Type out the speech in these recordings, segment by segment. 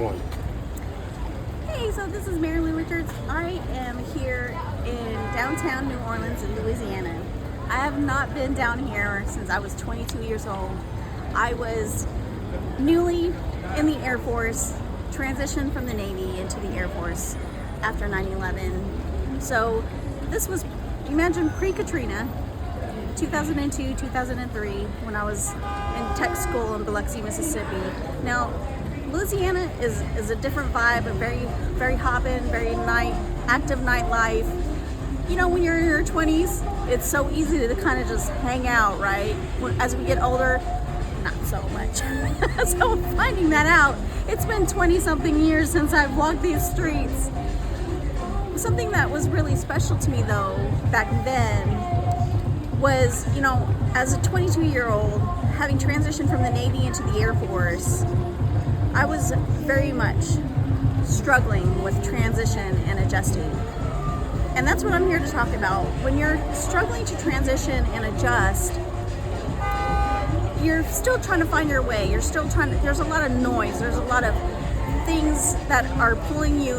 one. Hey, so this is Mary Lou Richards. I am here in downtown New Orleans in Louisiana. I have not been down here since I was 22 years old. I was newly in the Air Force, transitioned from the Navy into the Air Force after 9/11. So this was, imagine pre-Katrina, 2002, 2003, when I was in tech school in Biloxi, Mississippi. Now, Louisiana is a different vibe, a very hoppin', very active nightlife. You know, when you're in your 20s, it's so easy to kind of just hang out, right? As we get older, not so much. So finding that out, it's been 20-something years since I've walked these streets. Something that was really special to me, though, back then was, you know, as a 22-year-old, having transitioned from the Navy into the Air Force, I was very much struggling with transition and adjusting. And that's what I'm here to talk about. When you're struggling to transition and adjust, you're still trying to find your way. You're still trying to, there's a lot of noise. There's a lot of things that are pulling you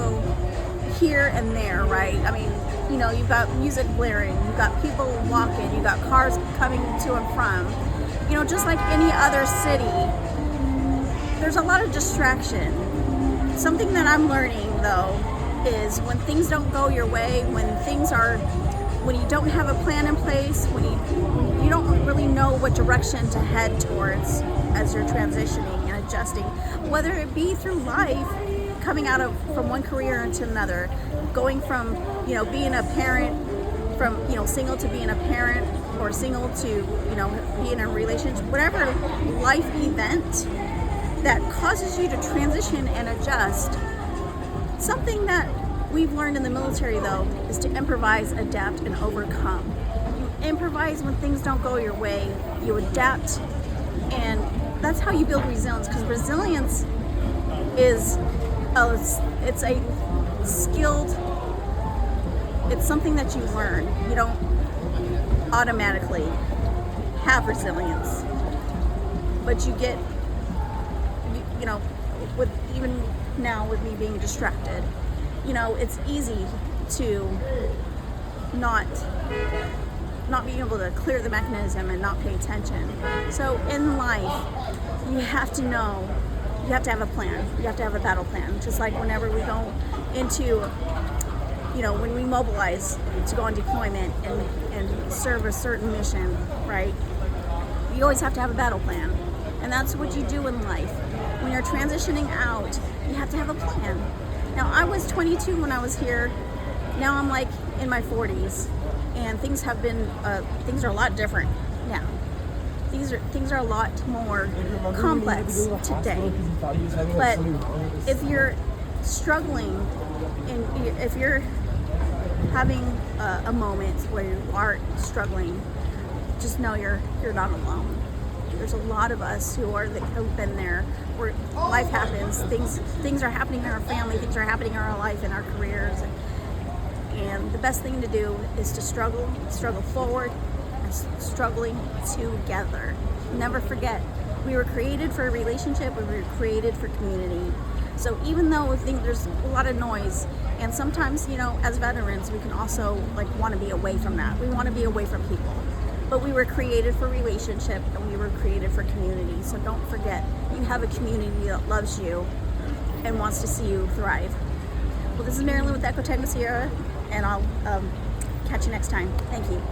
here and there, right? I mean, you know, you've got music blaring, you've got people walking, you've got cars coming to and from. You know, just like any other city, there's a lot of distraction. Something that I'm learning, though, is when things don't go your way, when you don't have a plan in place, when you don't really know what direction to head towards as you're transitioning and adjusting, whether it be through life, coming from one career into another, going from, you know, being a parent, from, you know, single to being a parent, or single to, you know, being in a relationship, whatever life event that causes you to transition and adjust. Something that we've learned in the military, though, is to improvise, adapt, and overcome. You improvise when things don't go your way, you adapt, and that's how you build resilience, because resilience is it's a skilled, it's something that you learn. You don't automatically have resilience, but you get, you know, with even now with me being distracted, you know, it's easy to not being able to clear the mechanism and not pay attention. So in life, you have to know, you have to have a plan. You have to have a battle plan. Just like whenever we go into, you know, when we mobilize to go on deployment and serve a certain mission, right? You always have to have a battle plan. And that's what you do in life. When you're transitioning out, you have to have a plan. Now, I was 22 when I was here. Now I'm like in my 40s, and things are a lot different now. Things are a lot more complex today. But if you're struggling, and if you're having a moment where you are struggling, just know you're not alone. There's a lot of us who've been there, where life happens, things are happening in our family, things are happening in our life, in our careers, and the best thing to do is to struggle forward, and struggling together. Never forget, we were created for a relationship, we were created for community. So even though we think there's a lot of noise, and sometimes, you know, as veterans, we can also want to be away from that. We want to be away from people. But we were created for relationship, and we were created for community. So don't forget, you have a community that loves you and wants to see you thrive. Well, this is Marilyn with Echo Tango Sierra, and I'll catch you next time. Thank you.